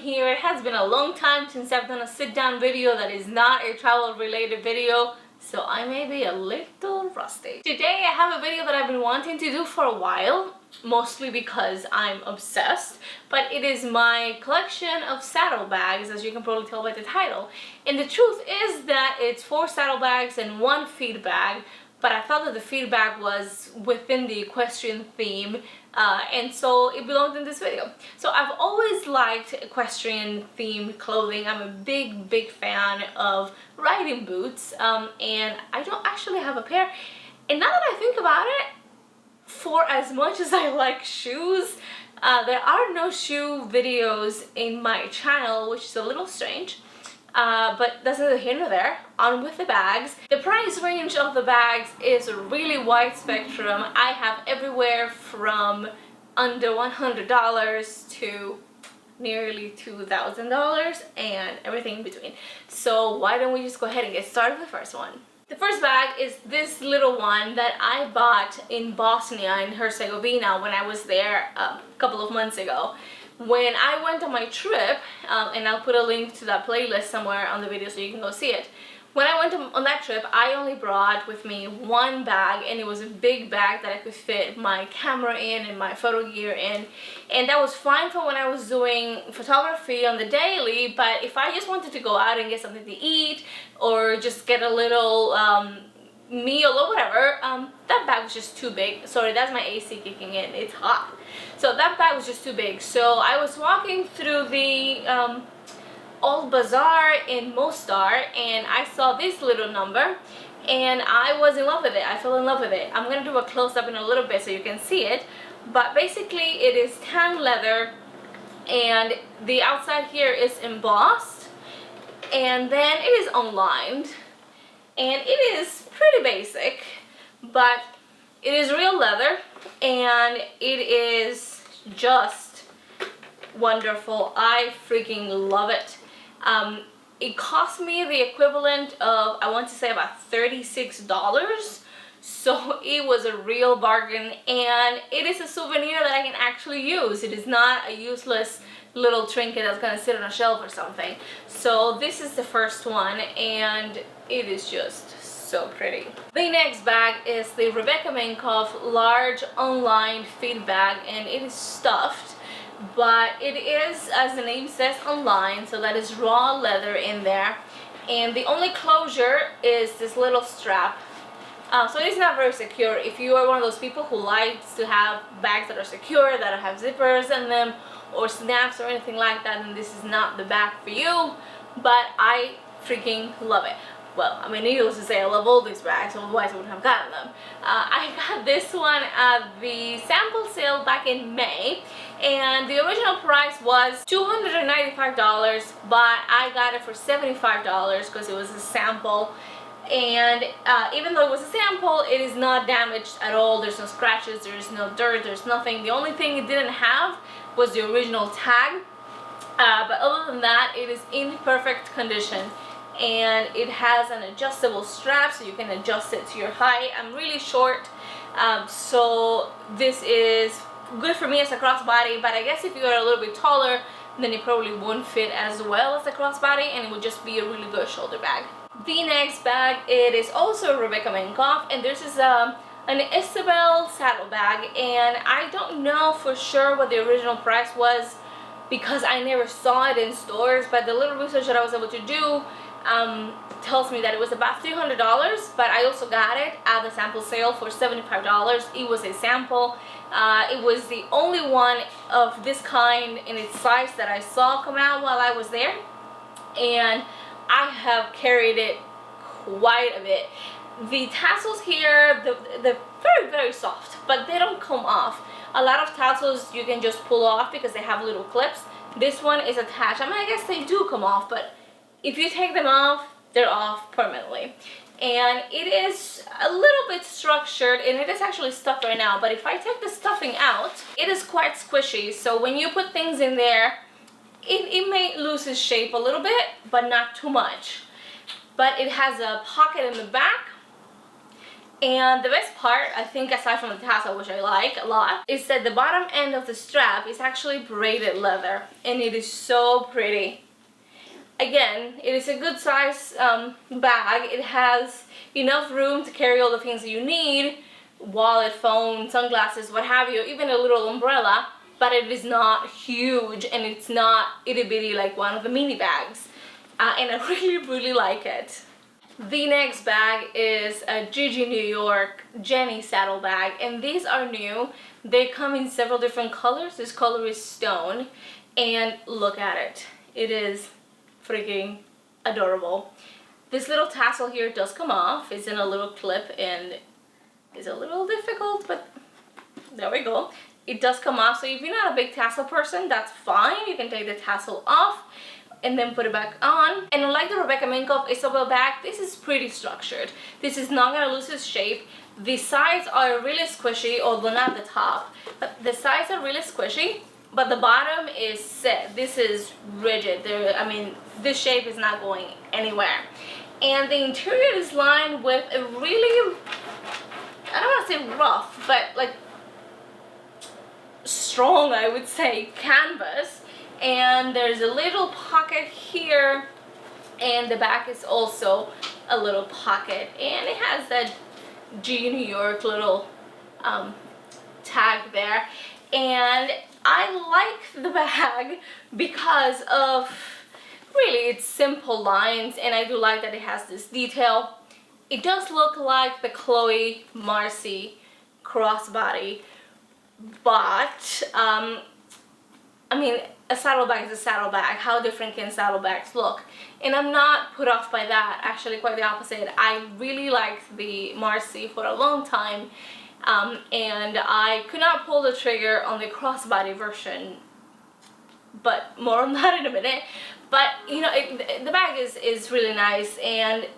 here. It has been a long time since I've done a sit-down video that is not a travel related video, so I may be a little rusty. Today I have a video that I've been wanting to do for a while, mostly because I'm obsessed, but it is my collection of saddlebags, as you can probably tell by the title. And the truth is that it's 4 saddlebags and 1 feed bag, but I felt that the feed bag was within the equestrian theme, and so it belonged in this video. So I've always liked equestrian themed clothing. I'm a big fan of riding boots, and I don't actually have a pair. And now that I think about it, for as much as I like shoes, there are no shoe videos in my channel, which is a little strange. But that's neither here nor there. On with the bags. The price range of the bags is a really wide spectrum. I have everywhere from under $100 to nearly $2,000 and everything in between. So why don't we just go ahead and get started with the first one. The first bag is this little one that I bought in Bosnian, in Herzegovina, when I was there a couple of months ago. When I went on my trip, and I'll put a link to that playlist somewhere on the video so you can go see it. When I went on that trip, I only brought with me 1 bag, and it was a big bag that I could fit my camera in and my photo gear in. And that was fine for when I was doing photography on the daily, but if I just wanted to go out and get something to eat or just get a little meal or whatever, that bag was just too big. Sorry, that's my AC kicking in, it's hot. So that bag was just too big. So I was walking through the old bazaar in Mostar, and I saw this little number and I was in love with it. I fell in love with it. I'm gonna do a close-up in a little bit so you can see it, but basically it is tan leather, and the outside here is embossed, and then it is unlined, and it is pretty basic, but it is real leather and it is just wonderful. I freaking love it. It cost me the equivalent of, I want to say, about $36, so it was a real bargain, and it is a souvenir that I can actually use. It is not a useless little trinket that's gonna sit on a shelf or something. So this is the first one, and it is just so pretty. The next bag is the Rebecca Minkoff large unlined feed bag, and it is stuffed, but it is, as the name says, unlined, so that is raw leather in there, and the only closure is this little strap. So it is not very secure. If you are one of those people who likes to have bags that are secure, that have zippers in them or snaps or anything like that, then this is not the bag for you, but I freaking love it. Well, I mean, needless to say, I love all these bags, otherwise I wouldn't have gotten them. I got this one at the sample sale back in May, and the original price was $295, but I got it for $75 because it was a sample. And even though it was a sample, it is not damaged at all. There's no scratches, there's no dirt, there's nothing. The only thing it didn't have was the original tag, but other than that, it is in perfect condition. And it has an adjustable strap, so you can adjust it to your height. I'm really short, so this is good for me as a crossbody, but I guess if you are a little bit taller, then it probably won't fit as well as a crossbody, and it would just be a really good shoulder bag. The next bag, it is also Rebecca Minkoff, and this is an Isabelle saddlebag, and I don't know for sure what the original price was because I never saw it in stores, but the little research that I was able to do tells me that it was about $300, but I also got it at the sample sale for $75. It was a sample. It was the only one of this kind in its size that I saw come out while I was there, and I have carried it quite a bit. The tassels here, they're very soft, but they don't come off. A lot of tassels you can just pull off because they have little clips. This one is attached. I mean, I guess they do come off, but if you take them off, they're off permanently. And it is a little bit structured, and it is actually stuffed right now, but if I take the stuffing out, it is quite squishy, so when you put things in there, it may lose its shape a little bit, but not too much. But it has a pocket in the back, And the best part, I think, aside from the tassel, which I like a lot, is that the bottom end of the strap is actually braided leather, and it is so pretty. Again, it is a good size bag. It has enough room to carry all the things that you need, wallet, phone, sunglasses, what have you, even a little umbrella, but it is not huge, and it's not itty bitty like one of the mini bags. And I really like it. The next bag is a Gigi New York Jenny saddle bag, and these are new. They come in several different colors. This color is stone, and look at it. It is freaking adorable. This little tassel here does come off. It's in a little clip and it's a little difficult, but there we go. It does come off, so if you're not a big tassel person, that's fine. You can take the tassel off and then put it back on. And unlike the Rebecca Minkoff Isabelle bag, this is pretty structured. This is not gonna lose its shape. The sides are really squishy, although not the top, but the sides are really squishy, but the bottom is set. This is rigid. I mean, this shape is not going anywhere. And the interior is lined with a really, I don't want to say rough, but like strong, I would say, canvas. And there's a little pocket here, and the back is also a little pocket, and it has that G New York little tag there. And I like the bag because of really its simple lines, and I do like that it has this detail. It does look like the Chloe Marcie crossbody, but I mean, a saddlebag is a saddlebag. How different can saddlebags look? And I'm not put off by that. Actually, quite the opposite. I really liked the Marcie for a long time, and I could not pull the trigger on the crossbody version, but more on that in a minute. But you know, the bag is really nice, and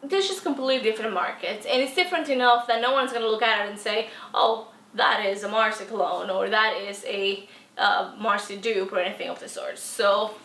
there's just completely different markets, and it's different enough that no one's gonna look at it and say, oh, that is a Marcie cologne, or that is a Marcie dupe, or anything of the sort. So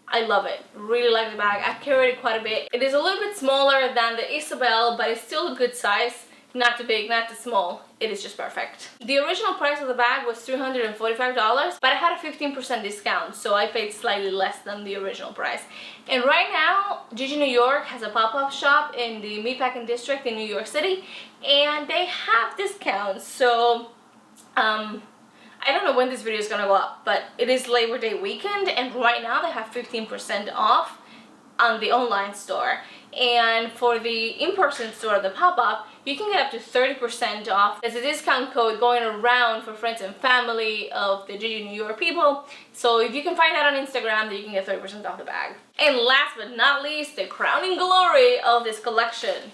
I love it. Really like the bag. I've carried it quite a bit. It is a little bit smaller than the Isabelle, but it's still a good size. Not too big, not too small. It is just perfect. The original price of the bag was $345, but I had a 15% discount, so I paid slightly less than the original price. And right now, Gigi New York has a pop-up shop in the Meatpacking District in New York City, and they have discounts. So I don't know when this video is gonna go up, but it is Labor Day weekend, and right now they have 15% off on the online store. And for the in-person store, the pop-up, you can get up to 30% off. There's a discount code going around for friends and family of the Gigi New York people. So if you can find that on Instagram, then you can get 30% off the bag. And last but not least, the crowning glory of this collection,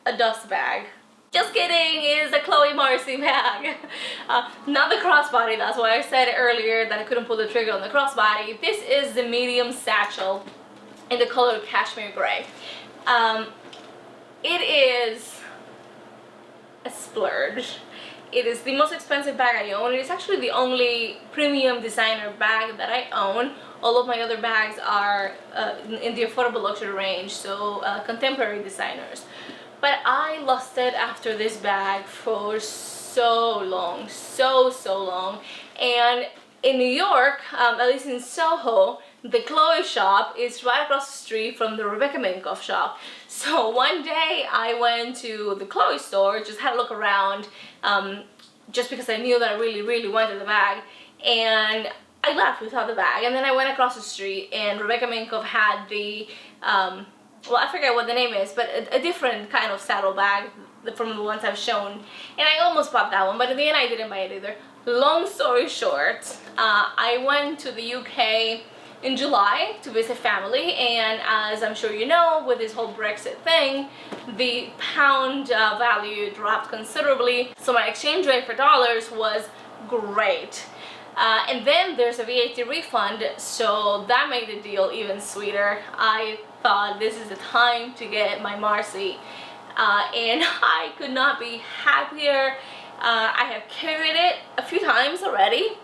a dust bag. Just kidding, it is a Chloe Marcie bag. Not the crossbody, that's why I said earlier that I couldn't pull the trigger on the crossbody. This is the medium satchel in the color cashmere gray. It is a splurge. It is the most expensive bag I own. It is actually the only premium designer bag that I own. All of my other bags are in the affordable luxury range, so contemporary designers. But I lusted after this bag for so long, so long. And in New York, at least in Soho, the Chloe shop is right across the street from the Rebecca Minkoff shop. So one day I went to the Chloe store, just had a look around, just because I knew that I really wanted the bag, and I left without the bag. And then I went across the street, and Rebecca Minkoff had the well, I forget what the name is, but a different kind of saddle bag from the ones I've shown, and I almost bought that one, but in the end I didn't buy it either. Long story short, I went to the UK in July to visit family, and as I'm sure you know, with this whole Brexit thing, the pound value dropped considerably, so my exchange rate for dollars was great. And then there's a VAT refund, so that made the deal even sweeter. I thought this is the time to get my Marcie, and I could not be happier. I have carried it a few times already,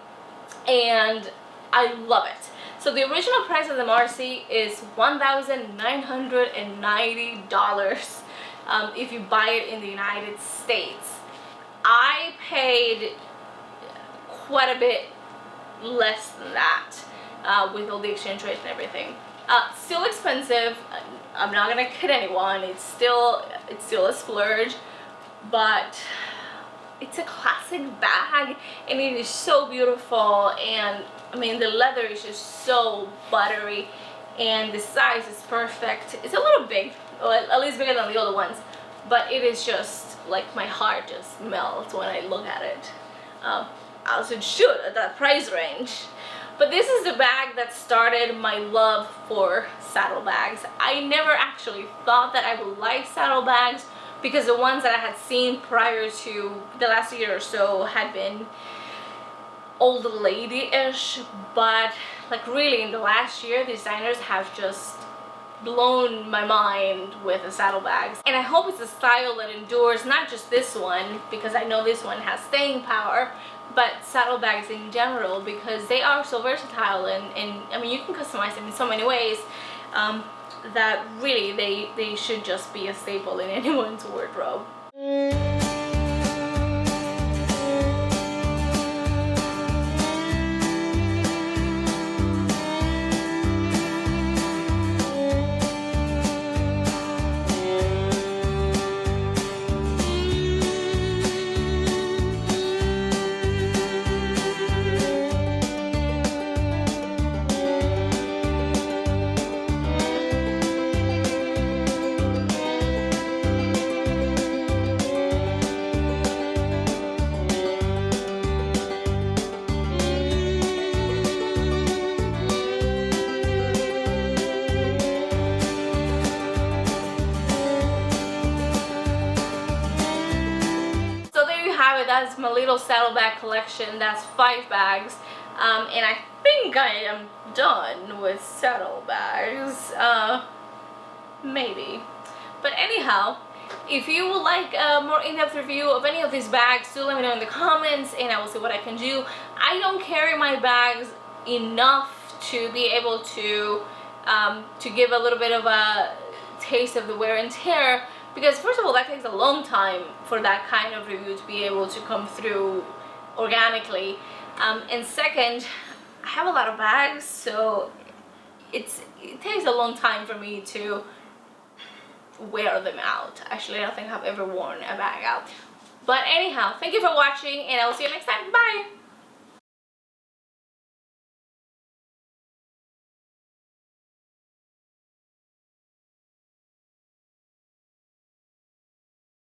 and I love it. So the original price of the Marcie is $1,990. if you buy it in the United States. I paid quite a bit less than that with all the exchange rate and everything. Still expensive. I'm not gonna kid anyone. It's still a splurge, but it's a classic bag and it is so beautiful. And I mean, the leather is just so buttery and the size is perfect. It's a little big, or at least bigger than the other ones, but it is just like my heart just melts when I look at it. As it should at that price range. But this is the bag that started my love for saddlebags. I never actually thought that I would like saddlebags because the ones that I had seen prior to the last year or so had been old lady-ish, but like really in the last year, the designers have just blown my mind with the saddlebags. And I hope it's a style that endures, not just this one, because I know this one has staying power, but saddlebags in general, because they are so versatile and I mean, you can customize them in so many ways that really they should just be a staple in anyone's wardrobe. That's my little saddlebag collection. That's 5 bags, and I think I am done with saddlebags, maybe. But anyhow, if you would like a more in-depth review of any of these bags, do let me know in the comments and I will see what I can do. I don't carry my bags enough to be able to give a little bit of a taste of the wear and tear, because first of all, that takes a long time for that kind of review to be able to come through organically, and second, I have a lot of bags, so it takes a long time for me to wear them out. Actually, I don't think I've ever worn a bag out. But anyhow, thank you for watching and I will see you next time. Bye!